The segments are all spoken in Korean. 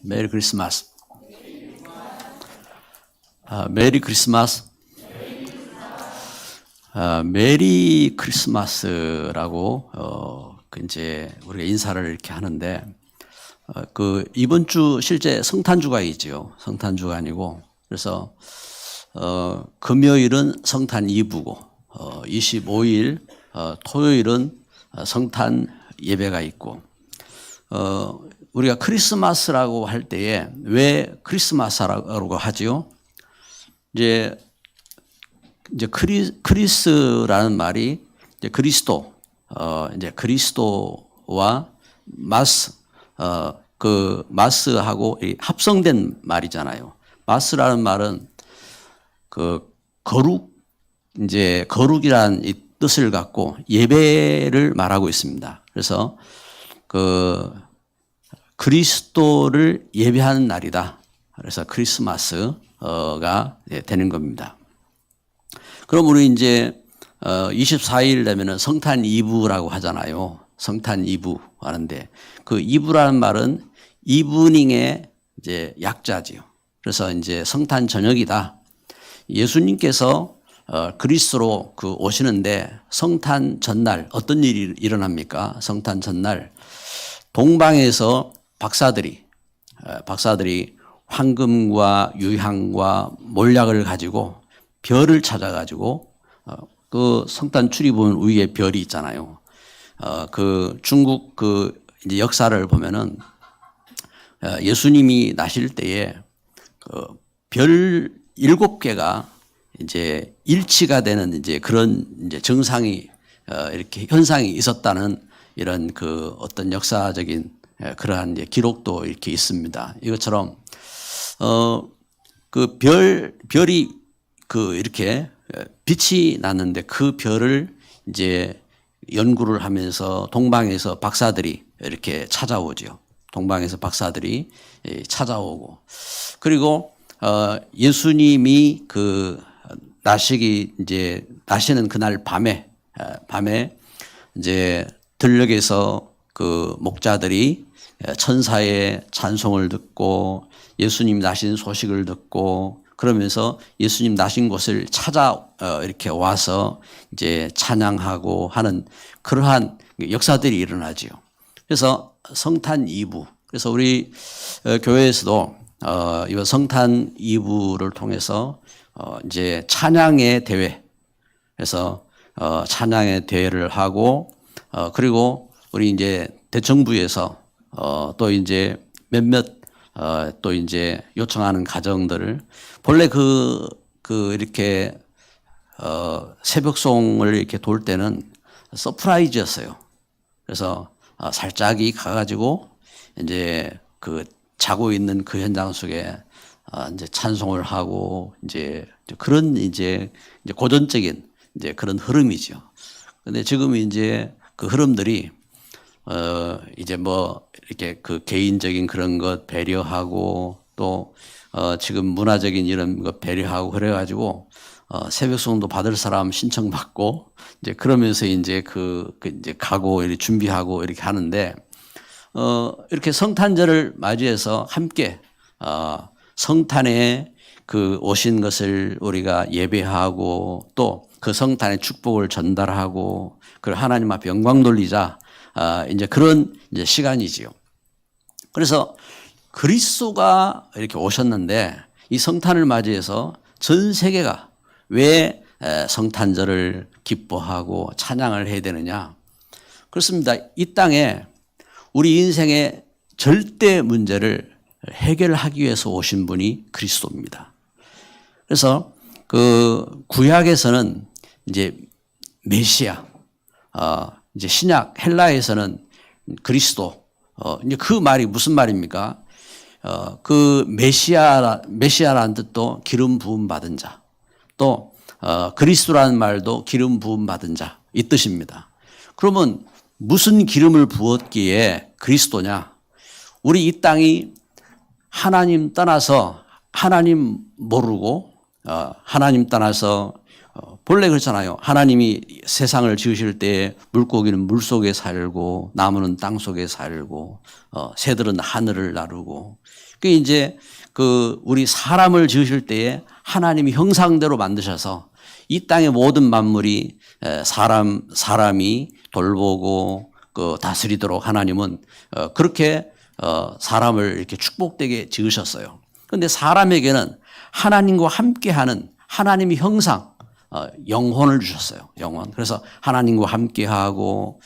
메리 크리스마스. 메리 크리스마스. 메리 크리스마스라고 이제 우리가 인사를 이렇게 하는데 이번 주 실제 성탄주간이지요. 성탄주간이고 그래서 금요일은 성탄 2부고 25일 토요일은 성탄 예배가 있고 우리가 크리스마스라고 할 때에 왜 크리스마스라고 하지요? 이제 크리스라는 말이 이제 그리스도 이제 그리스도와 마스하고 합성된 말이잖아요. 마스라는 말은 거룩이라는 이 뜻을 갖고 예배를 말하고 있습니다. 그래서 그리스도를 예배하는 날이다. 그래서 크리스마스가 되는 겁니다. 그럼 우리 이제 24일 되면은 성탄 이브라고 하잖아요. 성탄 이브 하는데 그 이브라는 말은 이브닝의 이제 약자지요. 그래서 이제 성탄 저녁이다. 예수님께서 그리스도로 오시는데 성탄 전날 어떤 일이 일어납니까? 성탄 전날 동방에서 박사들이 황금과 유향과 몰약을 가지고 별을 찾아가지고 그 성탄 출입문 위에 별이 있잖아요. 중국 이제 역사를 보면은 예수님이 나실 때에 별 7개가 이제 일치가 되는 이제 그런 이제 증상이 이렇게 현상이 있었다는 이런 어떤 역사적인 그러한 이제 기록도 이렇게 있습니다. 이것처럼 별이 이렇게 빛이 났는데 그 별을 이제 연구를 하면서 동방에서 박사들이 이렇게 찾아오죠. 동방에서 박사들이 찾아오고 그리고 예수님이 나시는 그날 밤에 이제 들녘에서 목자들이 천사의 찬송을 듣고 예수님 나신 소식을 듣고 그러면서 예수님 나신 곳을 찾아 이렇게 와서 이제 찬양하고 하는 그러한 역사들이 일어나지요. 그래서 성탄 이브. 그래서 우리 교회에서도 이번 성탄 이브를 통해서 이제 찬양의 대회. 그래서 찬양의 대회를 하고 그리고 우리 이제 대청부에서 또 이제 또 이제 요청하는 가정들을 본래 이렇게 새벽송을 이렇게 돌 때는 서프라이즈였어요. 그래서 살짝이 가가지고 이제 자고 있는 그 현장 속에 이제 찬송을 하고 이제 그런 이제 고전적인 이제 그런 흐름이죠. 근데 지금 이제 그 흐름들이 이제 이렇게 개인적인 그런 것 배려하고 또 지금 문화적인 이런 것 배려하고 그래가지고 새벽송도 받을 사람 신청받고 이제 그러면서 이제 이제 가고 이렇게 준비하고 이렇게 하는데 이렇게 성탄절을 맞이해서 함께 성탄에 오신 것을 우리가 예배하고 또 그 성탄의 축복을 전달하고 그리고 하나님 앞에 영광 돌리자 이제 그런 이제 시간이지요. 그래서 그리스도가 이렇게 오셨는데 이 성탄을 맞이해서 전 세계가 왜 성탄절을 기뻐하고 찬양을 해야 되느냐? 그렇습니다. 이 땅에 우리 인생의 절대 문제를 해결하기 위해서 오신 분이 그리스도입니다. 그래서 구약에서는 이제 메시아, 이제 신약 헬라에서는 그리스도, 이제 그 말이 무슨 말입니까? 메시아라는 뜻도 기름 부음 받은 자, 또 그리스도라는 말도 기름 부음 받은 자 이 뜻입니다. 그러면 무슨 기름을 부었기에 그리스도냐? 우리 이 땅이 하나님 떠나서 하나님 모르고 하나님 떠나서 본래 그렇잖아요. 하나님이 세상을 지으실 때 물고기는 물 속에 살고 나무는 땅 속에 살고 새들은 하늘을 나르고 그 이제 그 우리 사람을 지으실 때에 하나님이 형상대로 만드셔서 이 땅의 모든 만물이 사람이 돌보고 그 다스리도록 하나님은 그렇게 사람을 이렇게 축복되게 지으셨어요. 그런데 사람에게는 하나님과 함께하는 하나님의 형상, 영혼을 주셨어요. 영혼. 그래서 하나님과 함께하고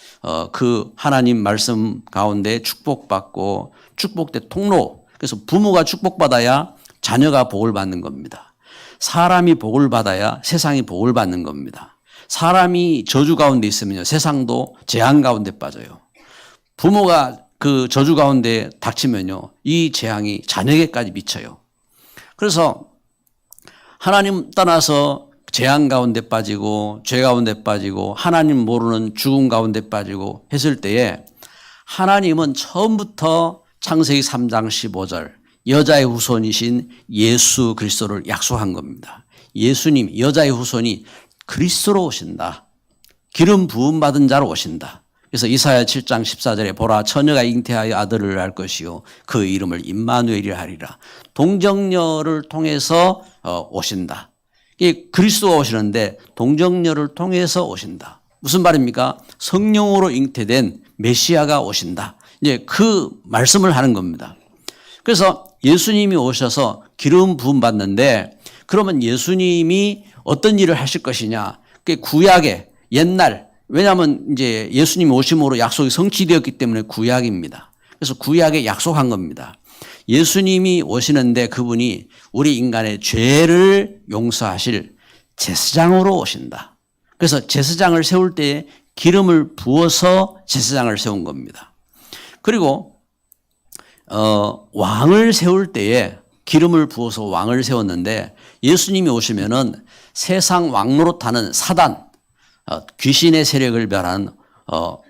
그 하나님 말씀 가운데 축복받고 축복된 통로. 그래서 부모가 축복받아야 자녀가 복을 받는 겁니다. 사람이 복을 받아야 세상이 복을 받는 겁니다. 사람이 저주 가운데 있으면요, 세상도 재앙 가운데 빠져요. 부모가 그 저주 가운데 닥치면요, 이 재앙이 자녀에게까지 미쳐요. 그래서 하나님 떠나서 재앙 가운데 빠지고 죄 가운데 빠지고 하나님 모르는 죽음 가운데 빠지고 했을 때에 하나님은 처음부터 창세기 3장 15절 여자의 후손이신 예수 그리스도를 약속한 겁니다. 예수님, 여자의 후손이 그리스도로 오신다. 기름 부음 받은 자로 오신다. 그래서 이사야 7장 14절에 보라 처녀가 잉태하여 아들을 낳을 것이요 그 이름을 임마누엘이라 하리라. 동정녀를 통해서 오신다. 이 그리스도가 오시는데 동정녀를 통해서 오신다. 무슨 말입니까? 성령으로 잉태된 메시아가 오신다. 이제 그 말씀을 하는 겁니다. 그래서 예수님이 오셔서 기름 부음 받는데 그러면 예수님이 어떤 일을 하실 것이냐? 그 구약의 옛날, 왜냐하면 이제 예수님이 오심으로 약속이 성취되었기 때문에 구약입니다. 그래서 구약에 약속한 겁니다. 예수님이 오시는데 그분이 우리 인간의 죄를 용서하실 제사장으로 오신다. 그래서 제사장을 세울 때에 기름을 부어서 제사장을 세운 겁니다. 그리고 왕을 세울 때에 기름을 부어서 왕을 세웠는데 예수님이 오시면은 세상 왕노릇하는 사단, 귀신의 세력을 멸하는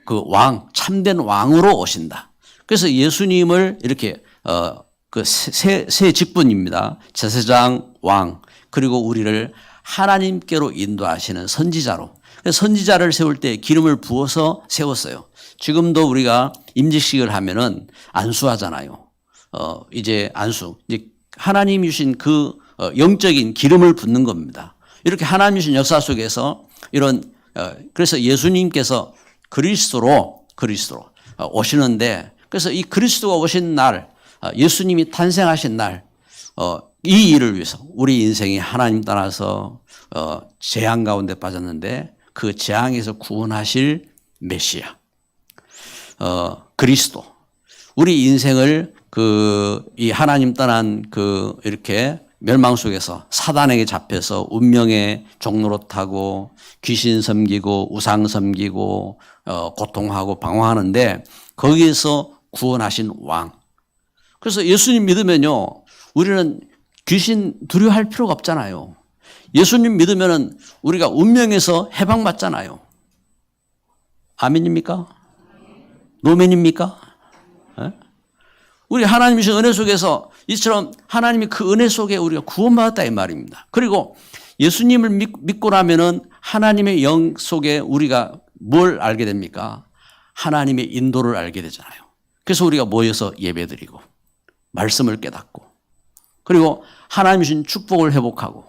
그 왕, 참된 왕으로 오신다. 그래서 예수님을 이렇게 그 세 직분입니다. 제사장, 왕, 그리고 우리를 하나님께로 인도하시는 선지자로. 그래서 선지자를 세울 때 기름을 부어서 세웠어요. 지금도 우리가 임직식을 하면은 안수하잖아요. 이제 안수. 이제 하나님이 주신 그 영적인 기름을 붓는 겁니다. 이렇게 하나님이 주신 역사 속에서 이런 그래서 예수님께서 그리스도로 오시는데 그래서 이 그리스도가 오신 날 예수님이 탄생하신 날 이 일을 위해서 우리 인생이 하나님 따라서 재앙 가운데 빠졌는데 그 재앙에서 구원하실 메시아 그리스도 우리 인생을 이 하나님 떠난 이렇게 멸망 속에서 사단에게 잡혀서 운명의 종노릇하고 귀신 섬기고 우상 섬기고 고통하고 방황하는데 거기에서 구원하신 왕. 그래서 예수님 믿으면요 우리는 귀신 두려워할 필요가 없잖아요. 예수님 믿으면은 우리가 운명에서 해방받잖아요. 아멘입니까? 노멘입니까? 네? 우리 하나님이 주신 은혜 속에서 이처럼 하나님이 그 은혜 속에 우리가 구원받았다 이 말입니다. 그리고 예수님을 믿고 나면은 하나님의 영 속에 우리가 뭘 알게 됩니까? 하나님의 인도를 알게 되잖아요. 그래서 우리가 모여서 예배드리고 말씀을 깨닫고 그리고 하나님이 주신 축복을 회복하고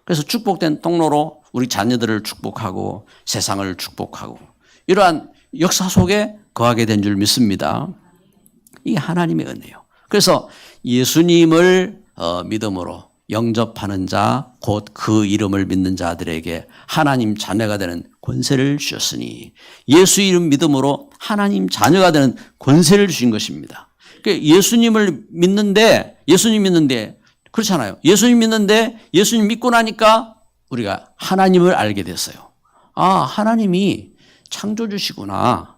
그래서 축복된 통로로 우리 자녀들을 축복하고 세상을 축복하고 이러한 역사 속에 거하게 된 줄 믿습니다. 이게 하나님의 은혜예요. 그래서 예수님을 믿음으로 영접하는 자, 곧 그 이름을 믿는 자들에게 하나님 자녀가 되는 권세를 주셨으니 예수 이름 믿음으로 하나님 자녀가 되는 권세를 주신 것입니다. 그러니까 예수님 믿는데 그렇잖아요. 예수님 믿는데 예수님 믿고 나니까 우리가 하나님을 알게 됐어요. 아, 하나님이 창조주시구나.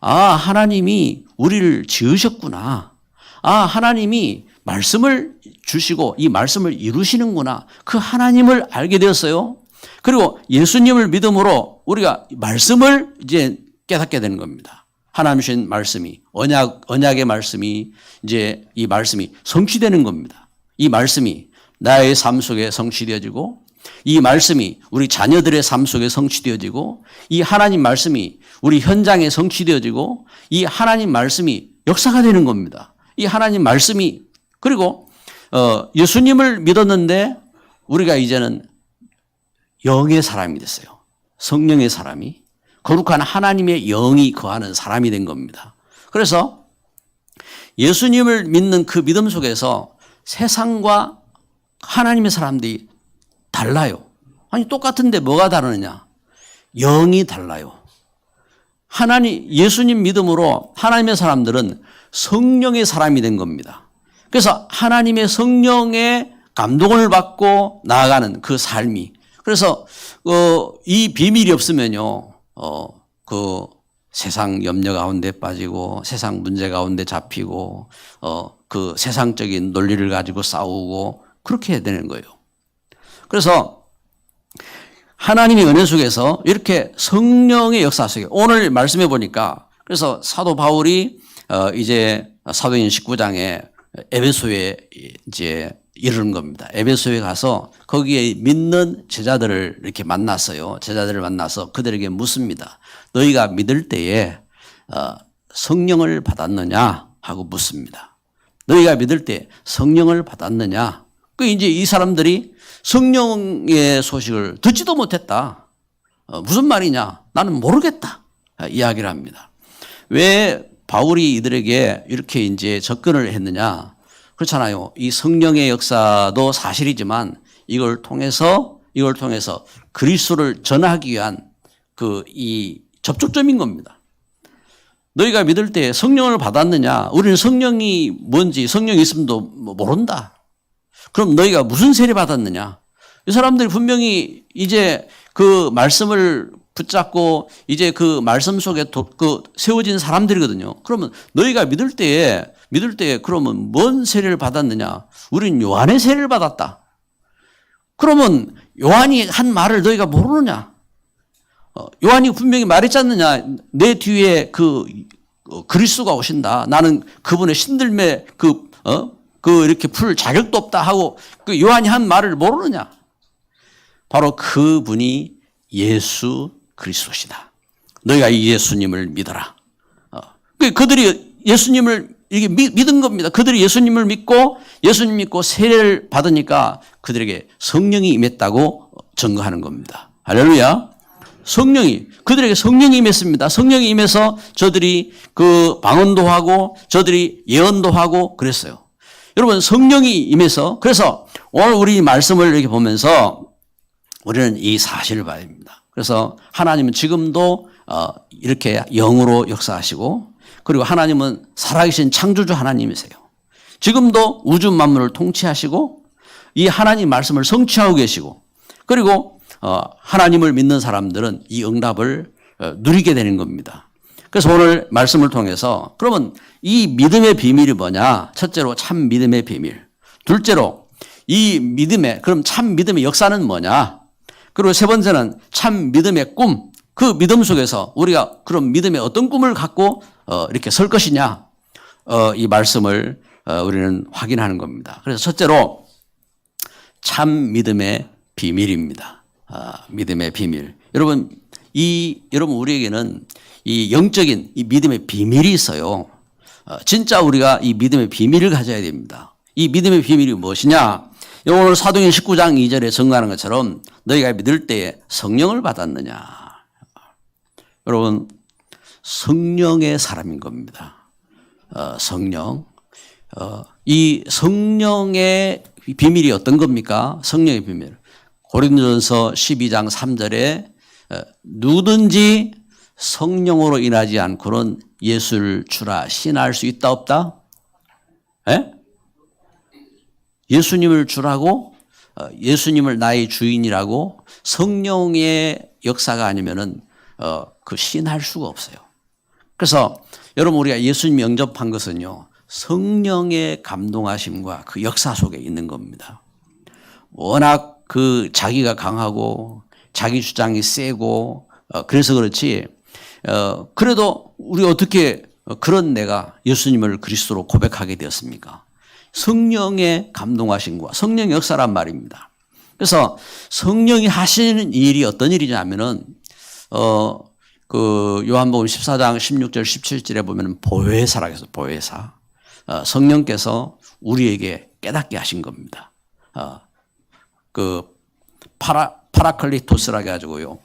아, 하나님이 우리를 지으셨구나. 아, 하나님이 말씀을 주시고 이 말씀을 이루시는구나. 그 하나님을 알게 되었어요. 그리고 예수님을 믿음으로 우리가 말씀을 이제 깨닫게 되는 겁니다. 하나님 주신 말씀이 언약의 말씀이 이제 이 말씀이 성취되는 겁니다. 이 말씀이 나의 삶 속에 성취되어지고 이 말씀이 우리 자녀들의 삶 속에 성취되어지고 이 하나님 말씀이 우리 현장에 성취되어지고 이 하나님 말씀이 역사가 되는 겁니다. 이 하나님 말씀이 그리고 예수님을 믿었는데 우리가 이제는 영의 사람이 됐어요. 성령의 사람이 거룩한 하나님의 영이 거하는 사람이 된 겁니다. 그래서 예수님을 믿는 그 믿음 속에서 세상과 하나님의 사람들이 달라요. 아니 똑같은데 뭐가 다르느냐? 영이 달라요. 예수님 믿음으로 하나님의 사람들은 성령의 사람이 된 겁니다. 그래서 하나님의 성령의 감동을 받고 나아가는 그 삶이. 그래서 이 비밀이 없으면요, 그 세상 염려 가운데 빠지고 세상 문제 가운데 잡히고 그 세상적인 논리를 가지고 싸우고 그렇게 해야 되는 거예요. 그래서 하나님의 은혜 속에서 이렇게 성령의 역사 속에 오늘 말씀해 보니까 그래서 사도 바울이 이제 사도행전 19장에 에베소에 이제 이르는 겁니다. 에베소에 가서 거기에 믿는 제자들을 이렇게 만났어요. 제자들을 만나서 그들에게 묻습니다. 너희가 믿을 때에 성령을 받았느냐 하고 묻습니다. 너희가 믿을 때 성령을 받았느냐? 그 이제 이 사람들이 성령의 소식을 듣지도 못했다. 무슨 말이냐? 나는 모르겠다. 이야기를 합니다. 왜 바울이 이들에게 이렇게 이제 접근을 했느냐? 그렇잖아요. 이 성령의 역사도 사실이지만 이걸 통해서 그리스도를 전하기 위한 이 접촉점인 겁니다. 너희가 믿을 때 성령을 받았느냐? 우리는 성령이 뭔지 성령이 있음도 모른다. 그럼 너희가 무슨 세례 받았느냐? 이 사람들이 분명히 이제 그 말씀을 붙잡고 이제 그 말씀 속에 세워진 사람들이거든요. 그러면 너희가 믿을 때에 그러면 뭔 세례를 받았느냐? 우린 요한의 세례를 받았다. 그러면 요한이 한 말을 너희가 모르느냐? 요한이 분명히 말했지 않느냐? 내 뒤에 그리스도가 오신다. 나는 그분의 신들매 이렇게 풀 자격도 없다 하고 그 요한이 한 말을 모르느냐? 바로 그분이 예수 그리스도시다. 너희가 이 예수님을 믿어라. 그들이 예수님을 이게 믿은 겁니다. 그들이 예수님을 믿고 예수님 믿고 세례를 받으니까 그들에게 성령이 임했다고 증거하는 겁니다. 할렐루야. 그들에게 성령이 임했습니다. 성령이 임해서 저들이 그 방언도 하고 저들이 예언도 하고 그랬어요. 여러분 성령이 임해서 그래서 오늘 우리 말씀을 이렇게 보면서 우리는 이 사실을 봐야 됩니다. 그래서 하나님은 지금도 이렇게 영으로 역사하시고 그리고 하나님은 살아계신 창조주 하나님이세요. 지금도 우주 만물을 통치하시고 이 하나님 말씀을 성취하고 계시고 그리고 하나님을 믿는 사람들은 이 응답을 누리게 되는 겁니다. 그래서 오늘 말씀을 통해서 그러면 이 믿음의 비밀이 뭐냐? 첫째로 참 믿음의 비밀. 둘째로 그럼 참 믿음의 역사는 뭐냐? 그리고 세 번째는 참 믿음의 꿈. 그 믿음 속에서 우리가 그럼 믿음의 어떤 꿈을 갖고 이렇게 설 것이냐? 이 말씀을 우리는 확인하는 겁니다. 그래서 첫째로 참 믿음의 비밀입니다. 믿음의 비밀. 여러분 우리에게는 이 영적인 이 믿음의 비밀이 있어요. 진짜 우리가 이 믿음의 비밀을 가져야 됩니다. 이 믿음의 비밀이 무엇이냐? 오늘 사도행전 19장 2절에 증거하는 것처럼 너희가 믿을 때에 성령을 받았느냐? 여러분 성령의 사람인 겁니다. 성령. 이 성령의 비밀이 어떤 겁니까? 성령의 비밀. 고린도전서 12장 3절에 누구든지 성령으로 인하지 않고는 예수를 주라 신할 수 있다 없다? 예? 예수님을 주라고 예수님을 나의 주인이라고 성령의 역사가 아니면은 그 신할 수가 없어요. 그래서 여러분 우리가 예수님 영접한 것은요 성령의 감동하심과 그 역사 속에 있는 겁니다. 워낙 그 자기가 강하고 자기 주장이 세고 그래서 그렇지 그래도 우리 어떻게 그런 내가 예수님을 그리스도로 고백하게 되었습니까? 성령의 감동하심과 성령의 역사란 말입니다. 그래서 성령이 하시는 일이 어떤 일이냐면은, 그 요한복음 14장 16절 17절에 보면 보혜사라고 해서 보혜사. 성령께서 우리에게 깨닫게 하신 겁니다. 그 파라클리토스라고 해가지고요.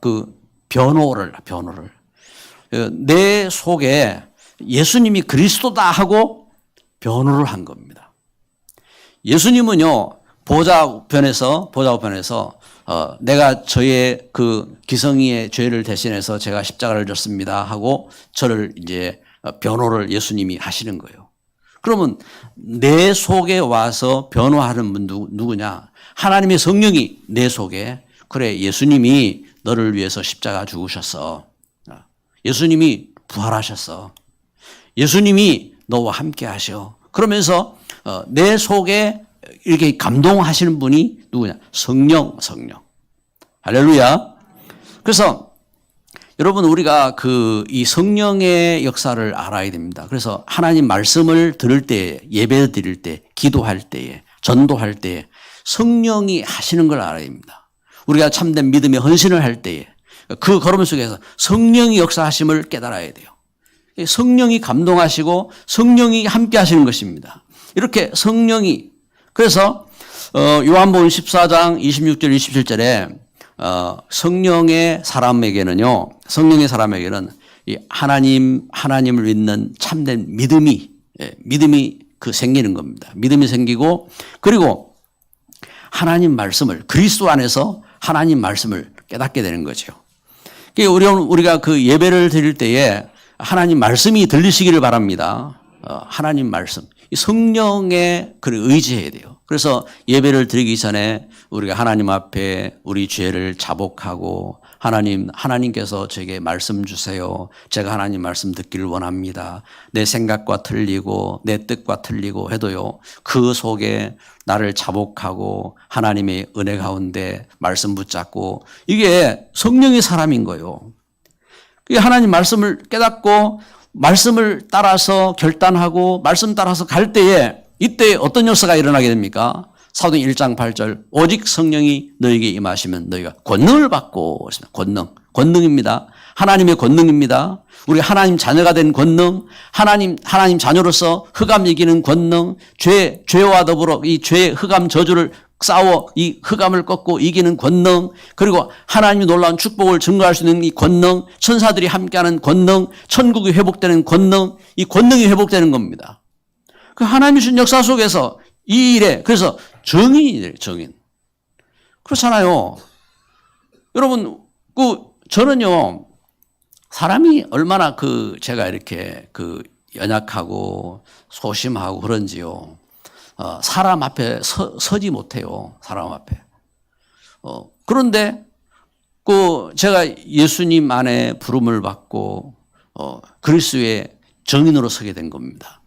그 변호를. 내 속에 예수님이 그리스도다 하고 변호를 한 겁니다. 예수님은요, 보좌 우편에서 내가 저의 그 기성이의 죄를 대신해서 제가 십자가를 졌습니다 하고 저를 이제 변호를 예수님이 하시는 거예요. 그러면 내 속에 와서 변호하는 분 누구냐? 하나님의 성령이 내 속에, 그래, 예수님이 너를 위해서 십자가 죽으셨어. 예수님이 부활하셨어. 예수님이 너와 함께 하셔. 그러면서 내 속에 이렇게 감동하시는 분이 누구냐? 성령. 할렐루야. 그래서 여러분, 우리가 이 성령의 역사를 알아야 됩니다. 그래서 하나님 말씀을 들을 때, 예배 드릴 때, 기도할 때에, 전도할 때에 성령이 하시는 걸 알아야 됩니다. 우리가 참된 믿음의 헌신을 할 때에 그 걸음 속에서 성령이 역사하심을 깨달아야 돼요. 성령이 감동하시고 성령이 함께 하시는 것입니다. 이렇게 성령이, 그래서 요한복음 14장 26절 27절에 성령의 사람에게는 이 하나님을 믿는 참된 믿음이 생기는 겁니다. 믿음이 생기고, 그리고 하나님 말씀을, 그리스도 안에서 하나님 말씀을 깨닫게 되는 거죠. 우리가 그 예배를 드릴 때에 하나님 말씀이 들리시기를 바랍니다. 하나님 말씀. 성령에 의지해야 돼요. 그래서 예배를 드리기 전에 우리가 하나님 앞에 우리 죄를 자복하고, 하나님께서 제게 말씀 주세요. 제가 하나님 말씀 듣기를 원합니다. 내 생각과 틀리고 내 뜻과 틀리고 해도요, 그 속에 나를 자복하고 하나님의 은혜 가운데 말씀 붙잡고, 이게 성령의 사람인 거예요. 하나님 말씀을 깨닫고 말씀을 따라서 결단하고 말씀 따라서 갈 때에, 이때 어떤 역사가 일어나게 됩니까? 사도행 1장 8절, 오직 성령이 너에게 임하시면 너희가 권능을 받고, 권능입니다. 하나님의 권능입니다. 우리 하나님 자녀가 된 권능, 하나님 자녀로서 흑암 이기는 권능, 죄와 더불어 이 죄의 흑암 저주를 싸워 이 흑암을 꺾고 이기는 권능, 그리고 하나님의 놀라운 축복을 증거할 수 있는 이 권능, 천사들이 함께하는 권능, 천국이 회복되는 권능, 이 권능이 회복되는 겁니다. 그 하나님이 주신 역사 속에서 이 일에, 그래서 정인이래요, 정인. 그렇잖아요. 여러분, 저는요, 사람이 얼마나 제가 이렇게 연약하고 소심하고 그런지요. 사람 앞에 서지 못해요. 사람 앞에. 그런데 제가 예수님 안에 부름을 받고 그리스도의 정인으로 서게 된 겁니다.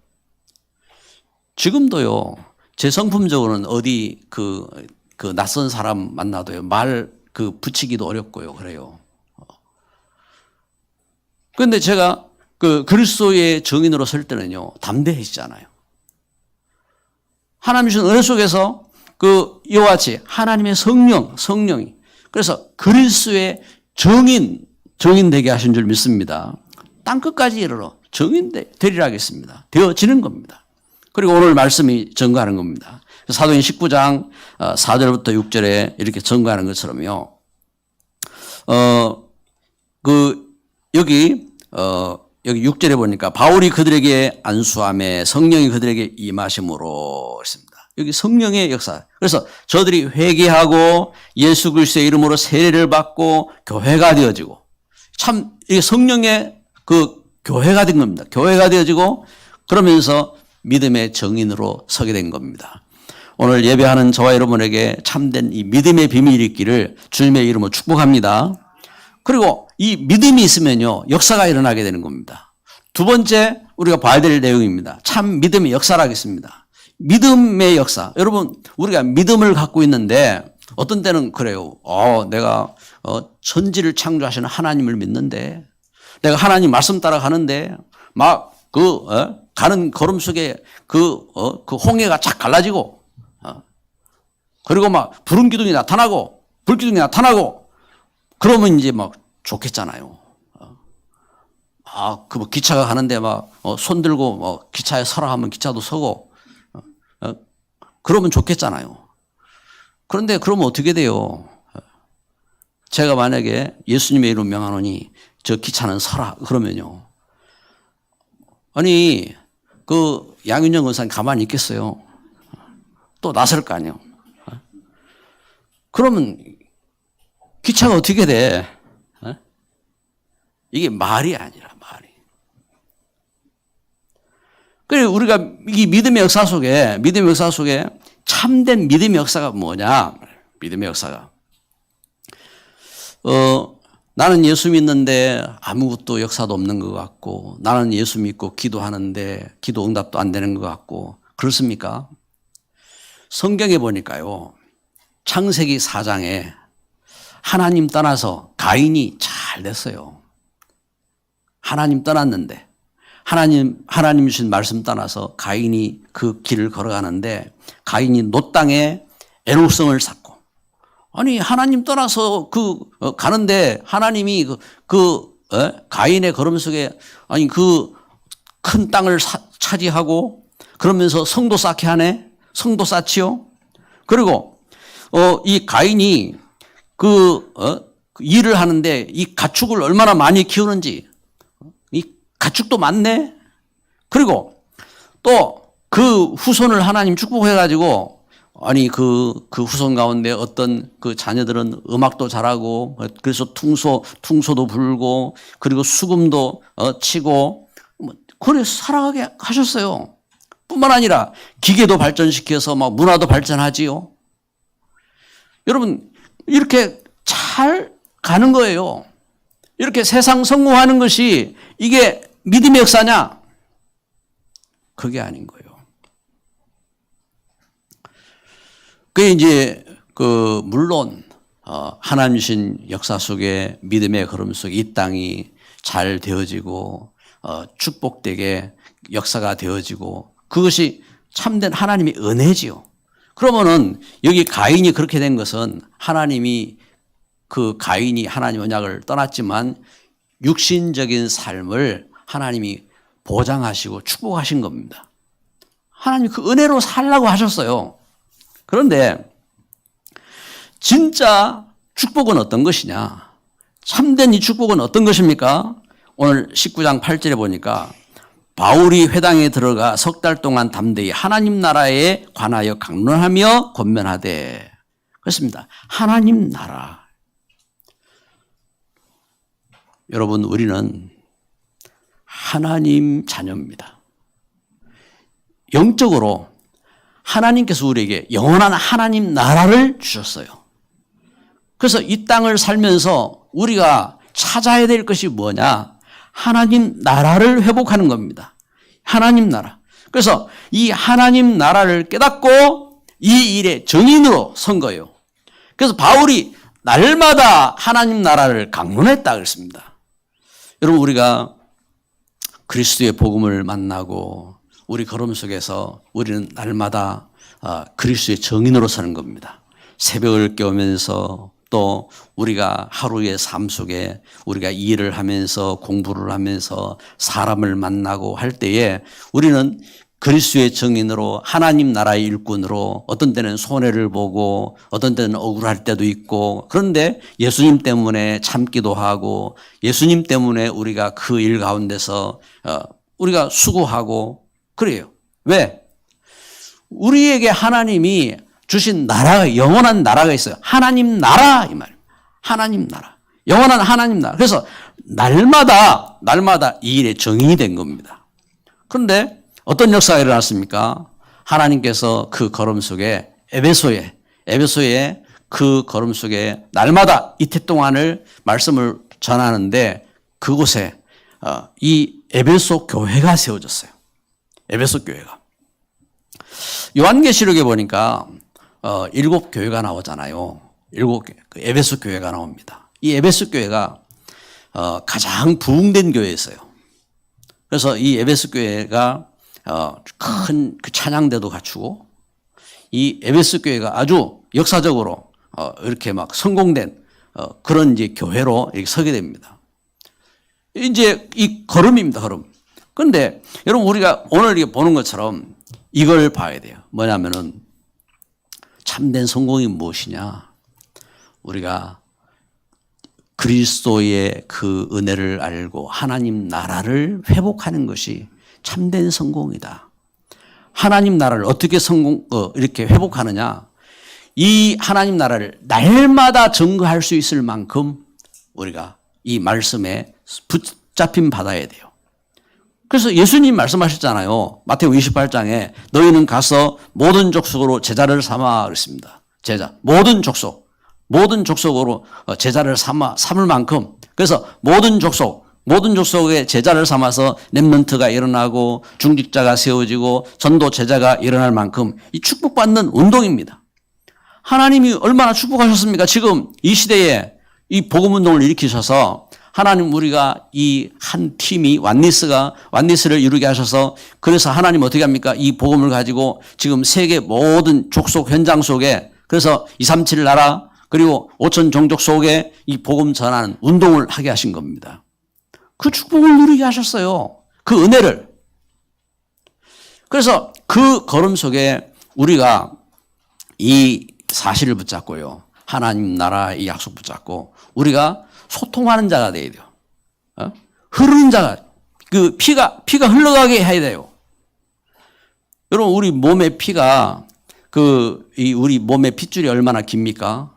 지금도요, 제 성품적으로는 어디 낯선 사람 만나도요, 말 붙이기도 어렵고요, 그래요. 그런데 제가 그리스도의 정인으로 설 때는요, 담대해지잖아요. 하나님 주신 은혜 속에서 이와 같이 하나님의 성령이, 그래서 그리스도의 정인 되게 하신 줄 믿습니다. 땅끝까지 이르러 정인 되리라 하겠습니다. 되어지는 겁니다. 그리고 오늘 말씀이 증거하는 겁니다. 사도행 19장 4절부터 6절에 이렇게 증거하는 것처럼요. 여기 6절에 보니까 바울이 그들에게 안수함에 성령이 그들에게 임하심으로 했습니다. 여기 성령의 역사. 그래서 저들이 회개하고 예수 그리스도의 이름으로 세례를 받고 교회가 되어지고, 참 이게 성령의 교회가 된 겁니다. 교회가 되어지고, 그러면서 믿음의 정인으로 서게 된 겁니다. 오늘 예배하는 저와 여러분에게 참된 이 믿음의 비밀이 있기를 주님의 이름으로 축복합니다. 그리고 이 믿음이 있으면요, 역사가 일어나게 되는 겁니다. 두 번째 우리가 봐야 될 내용입니다. 참 믿음의 역사라겠습니다. 믿음의 역사. 여러분, 우리가 믿음을 갖고 있는데 어떤 때는 그래요. 내가 천지를 창조하시는 하나님을 믿는데, 내가 하나님 말씀 따라 가는데 막 가는 걸음 속에 홍해가 착 갈라지고 그리고 막 푸른 기둥이 나타나고 불기둥이 나타나고 그러면 이제 막 좋겠잖아요. 그 뭐 기차가 가는데 막 손 들고 뭐 기차에 서라 하면 기차도 서고 그러면 좋겠잖아요. 그런데 그러면 어떻게 돼요? 제가 만약에 예수님의 이름 명하노니 저 기차는 서라 그러면요. 아니 그 양윤영 권사님 가만히 있겠어요? 또 나설 거 아니에요. 그러면 기차가 어떻게 돼? 이게 말이 아니라 말이. 그래서 우리가 이 믿음의 역사 속에 참된 믿음의 역사가 뭐냐? 믿음의 역사가. 나는 예수 믿는데 아무것도 역사도 없는 것 같고, 나는 예수 믿고 기도하는데 기도 응답도 안 되는 것 같고, 그렇습니까? 성경에 보니까요, 창세기 4장에 하나님 떠나서 가인이 잘 됐어요. 하나님 떠났는데, 하나님 주신 말씀 떠나서 가인이 그 길을 걸어가는데, 가인이 노 땅에 애로성을 쌓고, 아니, 하나님 떠나서 가는데, 하나님이 가인의 걸음 속에, 아니, 그 큰 땅을 차지하고, 그러면서 성도 쌓게 하네? 성도 쌓지요? 그리고, 이 가인이 일을 하는데, 이 가축을 얼마나 많이 키우는지, 이 가축도 많네? 그리고 또 그 후손을 하나님 축복해가지고, 아니, 그 후손 가운데 어떤 그 자녀들은 음악도 잘하고, 그래서 퉁소도 불고, 그리고 수금도 치고, 그래 살아가게 하셨어요. 뿐만 아니라 기계도 발전시켜서 막 문화도 발전하지요. 여러분, 이렇게 잘 가는 거예요. 이렇게 세상 성공하는 것이 이게 믿음의 역사냐? 그게 아닌 거예요. 그게 이제 물론 하나님 주신 역사 속에 믿음의 걸음 속에 이 땅이 잘 되어지고 축복되게 역사가 되어지고 그것이 참된 하나님의 은혜지요. 그러면은 여기 가인이 그렇게 된 것은 하나님이 가인이 하나님 언약을 떠났지만 육신적인 삶을 하나님이 보장하시고 축복하신 겁니다. 하나님이 그 은혜로 살라고 하셨어요. 그런데 진짜 축복은 어떤 것이냐? 참된 이 축복은 어떤 것입니까? 오늘 19장 8절에 보니까 바울이 회당에 들어가 석 달 동안 담대히 하나님 나라에 관하여 강론하며 권면하되. 그렇습니다. 하나님 나라. 여러분, 우리는 하나님 자녀입니다. 영적으로 하나님께서 우리에게 영원한 하나님 나라를 주셨어요. 그래서 이 땅을 살면서 우리가 찾아야 될 것이 뭐냐? 하나님 나라를 회복하는 겁니다. 하나님 나라. 그래서 이 하나님 나라를 깨닫고 이 일의 정인으로 선 거예요. 그래서 바울이 날마다 하나님 나라를 강론했다 그랬습니다. 여러분, 우리가 그리스도의 복음을 만나고 우리 걸음 속에서 우리는 날마다 그리스도의 정인으로 사는 겁니다. 새벽을 깨우면서 또 우리가 하루의 삶 속에 우리가 일을 하면서 공부를 하면서 사람을 만나고 할 때에 우리는 그리스도의 정인으로 하나님 나라의 일꾼으로 어떤 때는 손해를 보고 어떤 때는 억울할 때도 있고 그런데 예수님 때문에 참기도 하고 예수님 때문에 우리가 그 일 가운데서 우리가 수고하고 그래요. 왜? 우리에게 하나님이 주신 나라가 영원한 나라가 있어요. 하나님 나라 이 말입니다. 하나님 나라. 영원한 하나님 나라. 그래서 날마다 이 일의 정인이 된 겁니다. 그런데 어떤 역사가 일어났습니까? 하나님께서 그 걸음 속에 에베소에 그 걸음 속에 날마다 이태 동안을 말씀을 전하는데 그곳에 이 에베소 교회가 세워졌어요. 에베소 교회가. 요한계시록에 보니까 7교회가 나오잖아요. 에베소 교회가 나옵니다. 이 에베소 교회가 가장 부흥된 교회였어요. 그래서 이 에베소 교회가 큰 그 찬양대도 갖추고 이 에베소 교회가 아주 역사적으로 이렇게 막 성공된 그런 이제 교회로 이렇게 서게 됩니다. 이제 이 걸음입니다, 걸음. 그런데 여러분 우리가 오늘 이렇게 보는 것처럼 이걸 봐야 돼요. 뭐냐면은 참된 성공이 무엇이냐? 우리가 그리스도의 그 은혜를 알고 하나님 나라를 회복하는 것이 참된 성공이다. 하나님 나라를 어떻게 이렇게 회복하느냐? 이 하나님 나라를 날마다 증거할 수 있을 만큼 우리가 이 말씀에 붙잡힘 받아야 돼요. 그래서 예수님 말씀하셨잖아요. 마태복음 28장에 너희는 가서 모든 족속으로 제자를 삼아 그랬습니다. 제자, 모든 족속으로 제자를 삼을 만큼, 그래서 모든 족속의 제자를 삼아서 렘넌트가 일어나고 중직자가 세워지고 전도 제자가 일어날 만큼 이 축복받는 운동입니다. 하나님이 얼마나 축복하셨습니까? 지금 이 시대에 이 복음 운동을 일으키셔서 하나님 우리가 이 한 팀이 완니스를 이루게 하셔서 그래서 하나님 어떻게 합니까? 이 복음을 가지고 지금 세계 모든 족속 현장 속에 그래서 237 나라 그리고 5천 종족 속에 이 복음 전하는 운동을 하게 하신 겁니다. 그 축복을 누리게 하셨어요. 그 은혜를. 그래서 그 걸음 속에 우리가 이 사실을 붙잡고요. 하나님 나라의 약속 붙잡고 우리가 소통하는 자가 돼야 돼요. 흐르는 자가, 그 피가 흘러가게 해야 돼요. 여러분, 우리 몸의 피가, 우리 몸의 핏줄이 얼마나 깁니까?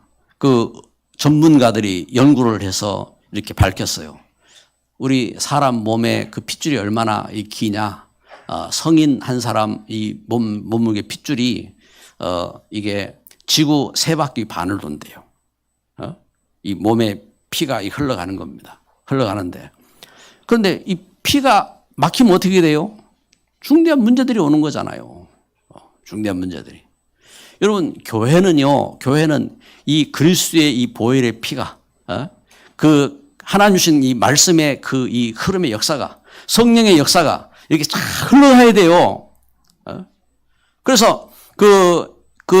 전문가들이 연구를 해서 이렇게 밝혔어요. 우리 사람 몸의 그 핏줄이 얼마나 기냐? 성인 한 사람 이 몸무게 핏줄이, 이게 지구 3바퀴 반을 돈대요. 이 몸에 피가 흘러가는 겁니다. 흘러가는데. 그런데 이 피가 막히면 어떻게 돼요? 중대한 문제들이 오는 거잖아요. 중대한 문제들이. 여러분, 교회는 이 그리스도의 이 보혈의 피가, 하나님 주신 이 말씀의 이 흐름의 역사가, 성령의 역사가 이렇게 쫙 흘러가야 돼요. 그래서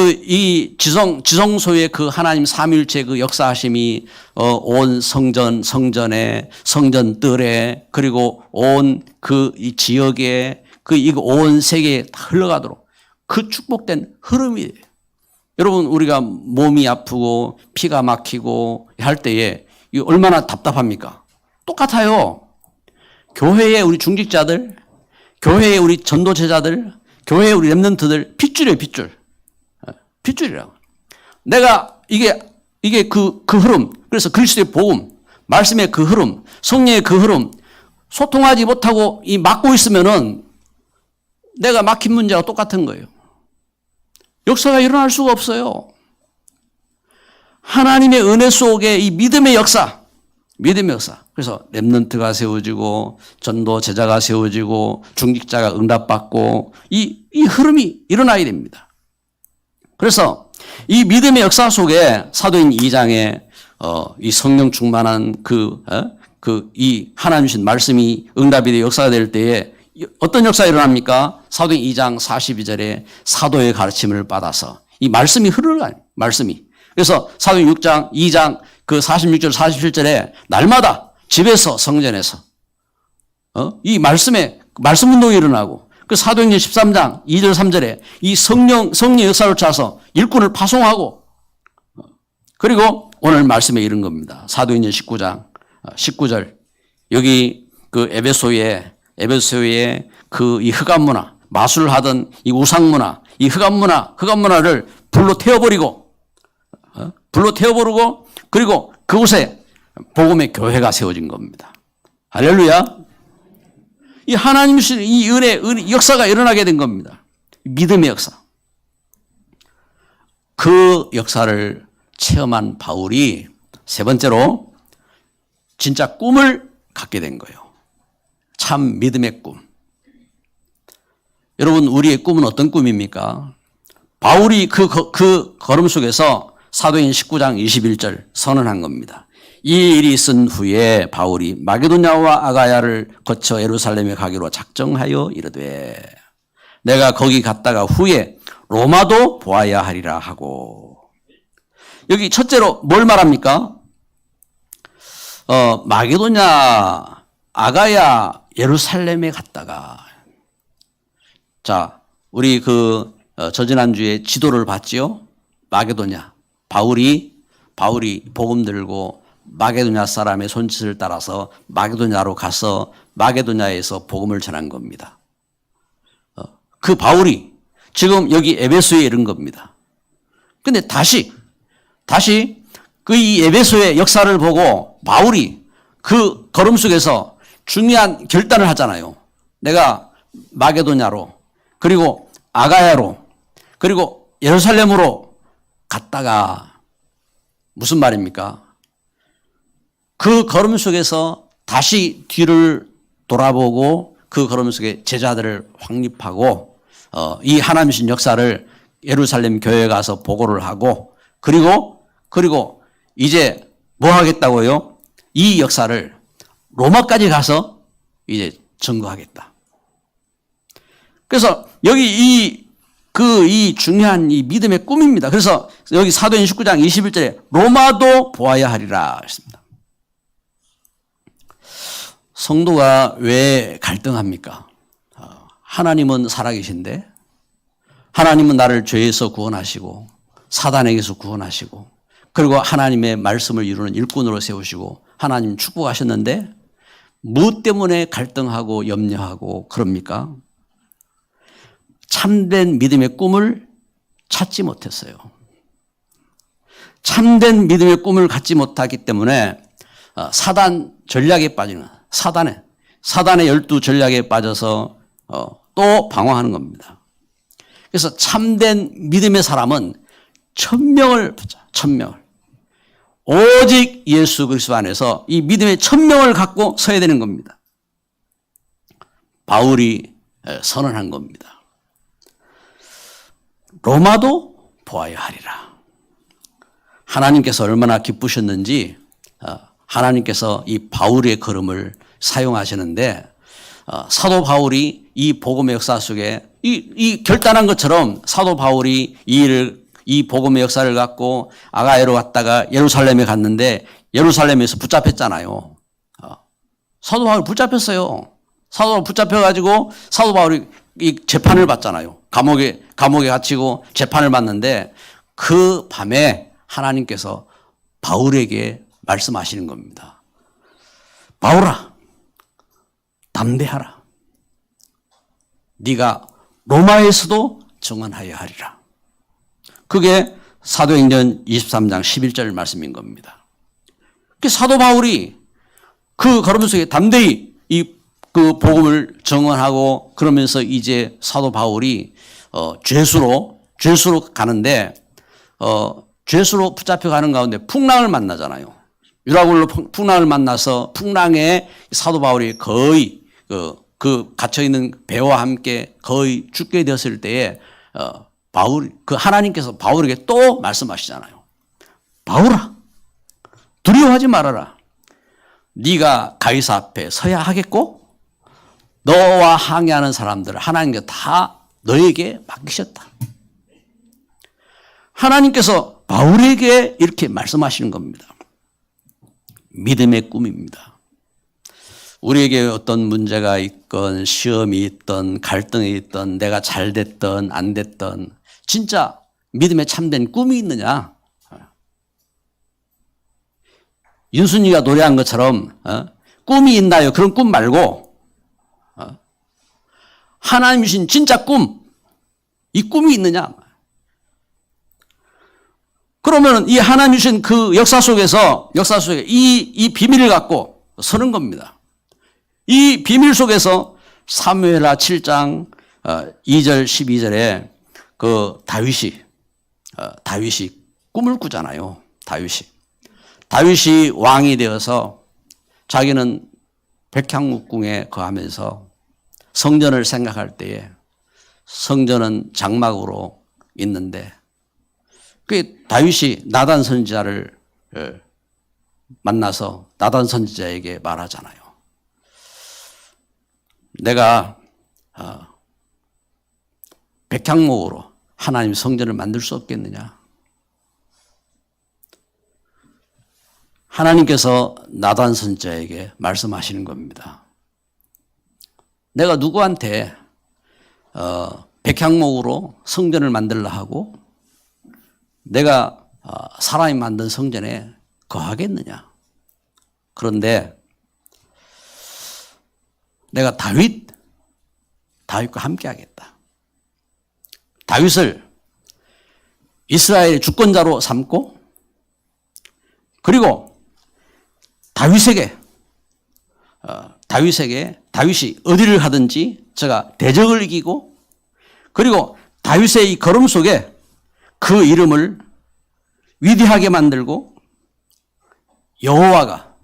이 지성소의 그 하나님 삼위일체 그 역사하심이 온 성전에, 성전들에, 그리고 온 이 지역에, 이거 온 세계에 다 흘러가도록 그 축복된 흐름이에요. 여러분, 우리가 몸이 아프고 피가 막히고 할 때에 이 얼마나 답답합니까? 똑같아요. 교회의 우리 중직자들, 교회의 우리 전도제자들, 교회의 우리 렘넌트들 핏줄이에요, 핏줄이라고. 내가 이게 그 흐름, 그래서 그리스도의 복음, 말씀의 그 흐름, 성령의 그 흐름, 소통하지 못하고 막고 있으면은 내가 막힌 문제와 똑같은 거예요. 역사가 일어날 수가 없어요. 하나님의 은혜 속에 이 믿음의 역사. 그래서 렘넌트가 세워지고 전도 제자가 세워지고 중직자가 응답받고 이 흐름이 일어나야 됩니다. 그래서 이 믿음의 역사 속에 사도행 2장에 이 성령 충만한 이 하나님 주신 말씀이 응답이 되어 역사가 될 때에 어떤 역사가 일어납니까? 사도행 2장 42절에 사도의 가르침을 받아서 이 말씀이 흘러가요. 말씀이. 그래서 사도행 6장 2장 46절 47절에 날마다 집에서 성전에서 이 말씀 운동이 일어나고 사도행전 13장 2절 3절에 이 성령 역사를 짜서 일꾼을 파송하고 그리고 오늘 말씀에 이른 겁니다. 사도행전 19장 19절 여기 에베소의 이 흑암 문화, 마술을 하던 이 우상 문화, 이 흑암 문화를 불로 태워버리고 그리고 그곳에 복음의 교회가 세워진 겁니다. 할렐루야. 이 하나님 주신 이 은혜 역사가 일어나게 된 겁니다. 믿음의 역사. 그 역사를 체험한 바울이 세 번째로 진짜 꿈을 갖게 된 거예요. 참 믿음의 꿈. 여러분, 우리의 꿈은 어떤 꿈입니까? 바울이 그 걸음 속에서 사도행 19장 21절 선언한 겁니다. 이 일이 있은 후에 바울이 마게도냐와 아가야를 거쳐 예루살렘에 가기로 작정하여 이르되 내가 거기 갔다가 후에 로마도 보아야 하리라 하고. 여기 첫째로 뭘 말합니까? 마게도냐, 아가야, 예루살렘에 갔다가. 자, 우리 저지난주에 지도를 봤지요? 마게도냐. 바울이 복음 들고 마게도냐 사람의 손짓을 따라서 마게도냐로 가서 마게도냐에서 복음을 전한 겁니다. 그 바울이 지금 여기 에베소에 이른 겁니다. 근데 다시 이 에베소의 역사를 보고 바울이 그 걸음 속에서 중요한 결단을 하잖아요. 내가 마게도냐로, 그리고 아가야로, 그리고 예루살렘으로 갔다가 무슨 말입니까? 그 걸음 속에서 다시 뒤를 돌아보고 그 걸음 속에 제자들을 확립하고 이 하나님이신 역사를 예루살렘 교회에 가서 보고를 하고 그리고 이제 뭐 하겠다고요? 이 역사를 로마까지 가서 이제 증거하겠다. 그래서 여기 이 중요한 이 믿음의 꿈입니다. 그래서 여기 사도행 19장 21절에 로마도 보아야 하리라 했습니다. 성도가 왜 갈등합니까? 하나님은 살아계신데 하나님은 나를 죄에서 구원하시고 사단에게서 구원하시고 그리고 하나님의 말씀을 이루는 일꾼으로 세우시고 하나님 축복하셨는데 무엇 때문에 갈등하고 염려하고 그럽니까? 참된 믿음의 꿈을 찾지 못했어요. 참된 믿음의 꿈을 갖지 못하기 때문에 사단 전략에 빠지는 사단의 12 전략에 빠져서 또 방황하는 겁니다. 그래서 참된 믿음의 사람은 1000명을 보자. 1000명을. 오직 예수 그리스도 안에서 이 믿음의 1000명을 갖고 서야 되는 겁니다. 바울이 선언한 겁니다. 로마도 보아야 하리라. 하나님께서 얼마나 기쁘셨는지 하나님께서 이 바울의 걸음을 사용하시는데 사도 바울이 이 복음의 역사 속에 이 결단한 것처럼 사도 바울이 이 복음의 역사를 갖고 아가야로 갔다가 예루살렘에 갔는데 예루살렘에서 붙잡혔잖아요. 사도 바울이 붙잡혔어요. 사도 바울 붙잡혀가지고 사도 바울이 이 재판을 받잖아요. 감옥에 갇히고 재판을 받는데 그 밤에 하나님께서 바울에게 말씀하시는 겁니다. 바울아, 담대하라. 네가 로마에서도 증언하여야 하리라. 그게 사도행전 23장 11절 말씀인 겁니다. 사도 바울이 그 걸음 속에 담대히 그 복음을 증언하고 그러면서 이제 사도 바울이 죄수로 가는데 죄수로 붙잡혀 가는 가운데 풍랑을 만나잖아요. 유라굴로 풍랑을 만나서 풍랑에 사도 바울이 거의 그 갇혀 있는 배와 함께 거의 죽게 되었을 때에 하나님께서 바울에게 또 말씀하시잖아요. 바울아, 두려워하지 말아라. 네가 가이사 앞에 서야 하겠고 너와 항해하는 사람들을 하나님께서 다 너에게 맡기셨다. 하나님께서 바울에게 이렇게 말씀하시는 겁니다. 믿음의 꿈입니다. 우리에게 어떤 문제가 있건 시험이 있던 갈등이 있던 내가 잘 됐던 안 됐던 진짜 믿음에 참된 꿈이 있느냐? 윤순이가 노래한 것처럼 꿈이 있나요? 그런 꿈 말고 하나님 주신 진짜 꿈, 이 꿈이 있느냐? 그러면 이 하나님 주신 그 역사 속에 이 비밀을 갖고 서는 겁니다. 이 비밀 속에서 사무엘하 7장 2절 12절에 그 다윗이 꿈을 꾸잖아요. 다윗이 왕이 되어서 자기는 백향목궁에 거하면서 성전을 생각할 때에 성전은 장막으로 있는데 그 다윗이 나단 선지자를 만나서 나단 선지자에게 말하잖아요. 내가 백향목으로 하나님 성전을 만들 수 없겠느냐? 하나님께서 나단 선지자에게 말씀하시는 겁니다. 내가 누구한테 백향목으로 성전을 만들라 하고 내가 사람이 만든 성전에 거하겠느냐? 그런데 내가 다윗과 함께 하겠다. 다윗을 이스라엘의 주권자로 삼고 그리고 다윗이 어디를 가든지 제가 대적을 이기고 그리고 다윗의 이 걸음 속에 그 이름을 위대하게 만들고 여호와가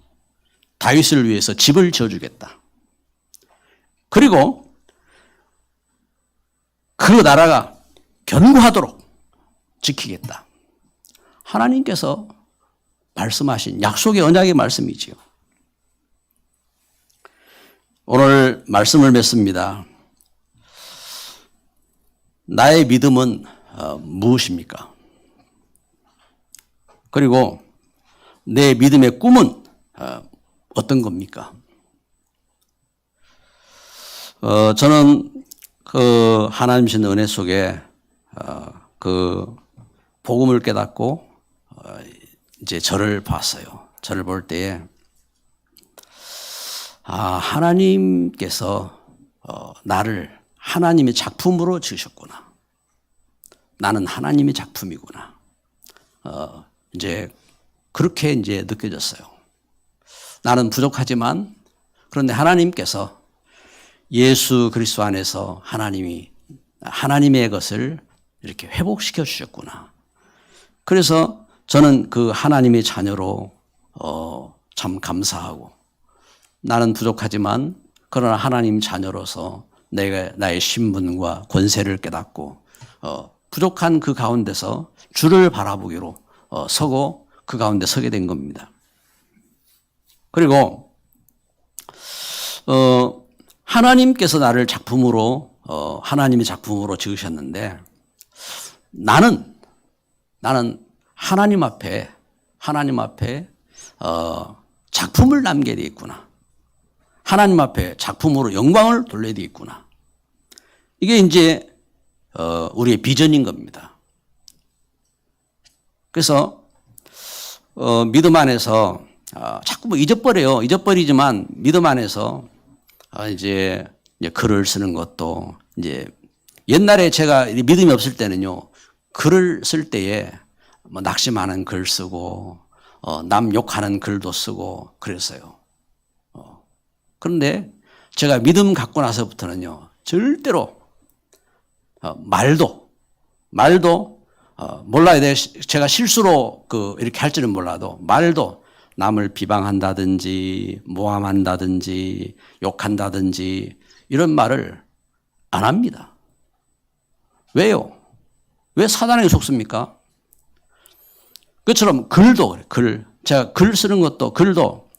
다윗을 위해서 집을 지어주겠다. 그리고 그 나라가 견고하도록 지키겠다. 하나님께서 말씀하신 약속의 언약의 말씀이지요. 오늘 말씀을 맺습니다. 나의 믿음은 무엇입니까? 그리고 내 믿음의 꿈은 어떤 겁니까? 저는 그 하나님 주신 은혜 속에 그 복음을 깨닫고 이제 저를 봤어요. 저를 볼 때에 하나님께서 나를 하나님의 작품으로 지으셨구나. 나는 하나님의 작품이구나. 이제 그렇게 이제 느껴졌어요. 나는 부족하지만 그런데 하나님께서 예수 그리스도 안에서 하나님의 것을 이렇게 회복시켜 주셨구나. 그래서 저는 그 하나님의 자녀로 참 감사하고 나는 부족하지만 그러나 하나님 자녀로서 나의 신분과 권세를 깨닫고 부족한 그 가운데서 주를 바라보기로 서고 그 가운데 서게 된 겁니다. 그리고 하나님께서 나를 하나님의 작품으로 지으셨는데 나는 하나님 앞에 작품을 남겨야 되겠구나. 하나님 앞에 작품으로 영광을 돌려야 되겠구나. 이게 이제 우리의 비전인 겁니다. 그래서 믿음 안에서 자꾸 뭐 잊어버리지만 믿음 안에서 이제 글을 쓰는 것도 이제 옛날에 제가 믿음이 없을 때는요 글을 쓸 때에 뭐 낙심하는 글 쓰고 남 욕하는 글도 쓰고 그랬어요. 그런데 제가 믿음 갖고 나서부터는요 절대로 말도 몰라요. 제가 실수로 이렇게 할지는 몰라도 말도 남을 비방한다든지 모함한다든지 욕한다든지 이런 말을 안 합니다. 왜요? 왜 사단에게 속습니까? 그처럼 제가 글 쓰는 것도 글도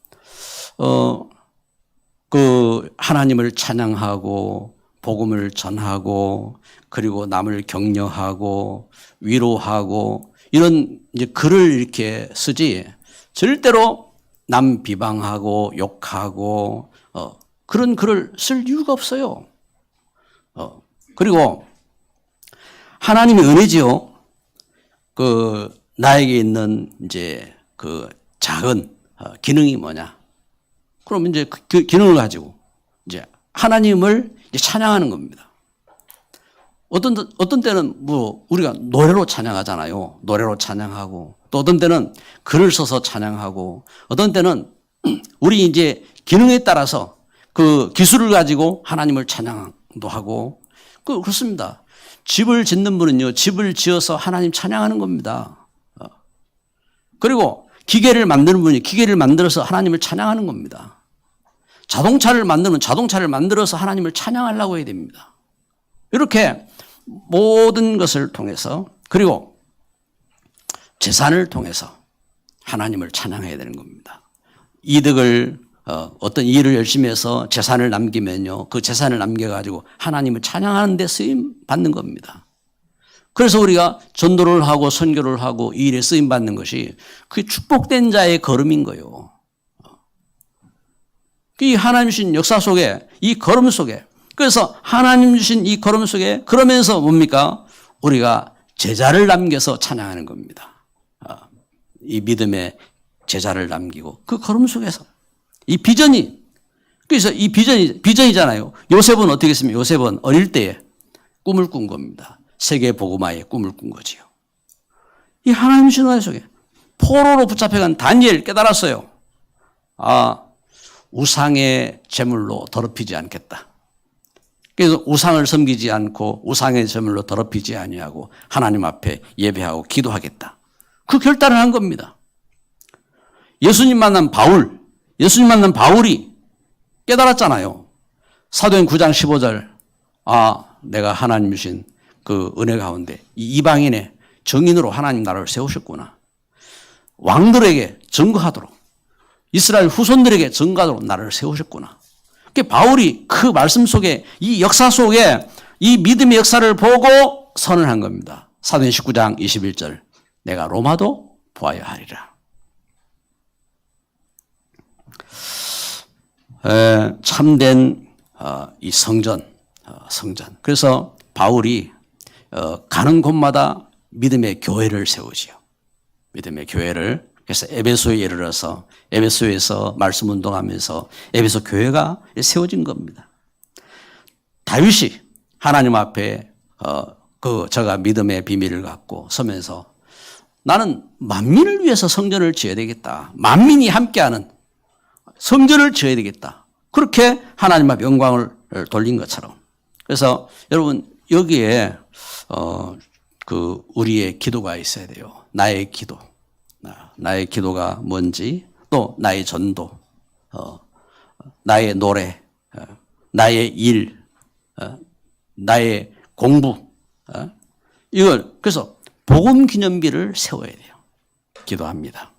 하나님을 찬양하고 복음을 전하고 그리고 남을 격려하고 위로하고 이런 이제 글을 이렇게 쓰지 절대로 남 비방하고 욕하고 그런 글을 쓸 이유가 없어요. 그리고 하나님의 은혜지요. 나에게 있는 이제 그 작은 기능이 뭐냐? 그럼 이제 그 기능을 가지고 이제 하나님을 이제 찬양하는 겁니다. 어떤 때는 뭐 우리가 노래로 찬양하잖아요. 노래로 찬양하고 또 어떤 때는 글을 써서 찬양하고 어떤 때는 우리 이제 기능에 따라서 그 기술을 가지고 하나님을 찬양도 하고 그렇습니다. 집을 짓는 분은요, 집을 지어서 하나님 찬양하는 겁니다. 그리고 기계를 만드는 분이 기계를 만들어서 하나님을 찬양하는 겁니다. 자동차를 만들어서 하나님을 찬양하려고 해야 됩니다. 이렇게 모든 것을 통해서 그리고 재산을 통해서 하나님을 찬양해야 되는 겁니다. 어떤 일을 열심히 해서 재산을 남기면요, 그 재산을 남겨가지고 하나님을 찬양하는 데 쓰임 받는 겁니다. 그래서 우리가 전도를 하고 선교를 하고 이 일에 쓰임 받는 것이 그게 축복된 자의 걸음인 거예요. 이 하나님 주신 역사 속에, 이 걸음 속에, 그래서 하나님 주신 이 걸음 속에, 그러면서 뭡니까? 우리가 제자를 남겨서 찬양하는 겁니다. 이 믿음의 제자를 남기고 그 걸음 속에서 이 비전이, 그래서 이 비전이잖아요. 요셉은 어떻게 했습니까? 요셉은 어릴 때에 꿈을 꾼 겁니다. 세계 복음화의 꿈을 꾼 거지요. 이 하나님 주신 은혜 속에 포로로 붙잡혀간 다니엘 깨달았어요. 우상의 제물로 더럽히지 않겠다. 그래서 우상을 섬기지 않고 우상의 제물로 더럽히지 아니하고 하나님 앞에 예배하고 기도하겠다. 그 결단을 한 겁니다. 예수님 만난 바울이 깨달았잖아요. 사도행 9장 15절, 내가 하나님 주신 그 은혜 가운데 이 이방인의 정인으로 하나님 나라를 세우셨구나. 왕들에게 증거하도록, 이스라엘 후손들에게 증거하도록 나라를 세우셨구나. 바울이 그 말씀 속에, 이 역사 속에 이 믿음의 역사를 보고 선언한 겁니다. 사도행 19장 21절, 내가 로마도 보아야 하리라. 참된 이 성전. 그래서 바울이 가는 곳마다 믿음의 교회를 세우지요. 믿음의 교회를. 그래서 에베소에 이르러서 에베소에서 말씀 운동하면서 에베소 교회가 세워진 겁니다. 다윗이 하나님 앞에 저가 믿음의 비밀을 갖고 서면서 나는 만민을 위해서 성전을 지어야 되겠다. 만민이 함께하는 성전을 지어야 되겠다. 그렇게 하나님 앞에 영광을 돌린 것처럼. 그래서 여러분 여기에 우리의 기도가 있어야 돼요. 나의 기도. 나의 기도가 뭔지, 또 나의 전도, 나의 노래, 나의 일, 나의 공부, 이걸, 그래서 복음 기념비를 세워야 돼요. 기도합니다.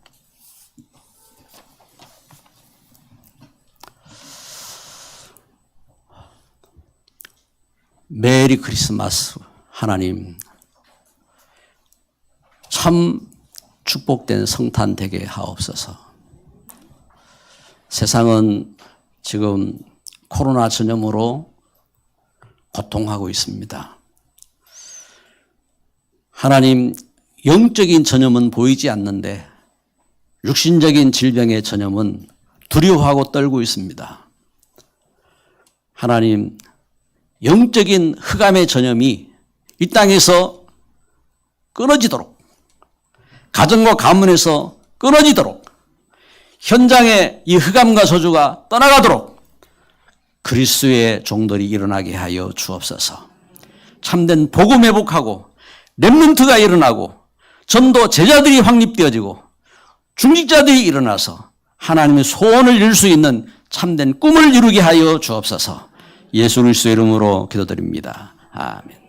메리 크리스마스. 하나님, 참 축복된 성탄 되게 하옵소서. 세상은 지금 코로나 전염으로 고통하고 있습니다. 하나님, 영적인 전염은 보이지 않는데 육신적인 질병의 전염은 두려워하고 떨고 있습니다. 하나님, 영적인 흑암의 전염이 이 땅에서 끊어지도록, 가정과 가문에서 끊어지도록, 현장에 이 흑암과 저주가 떠나가도록 그리스도의 종들이 일어나게 하여 주옵소서. 참된 복음 회복하고 렘넌트가 일어나고 전도 제자들이 확립되어지고 중직자들이 일어나서 하나님의 소원을 이룰 수 있는 참된 꿈을 이루게 하여 주옵소서. 예수 그리스도의 이름으로 기도드립니다. 아멘.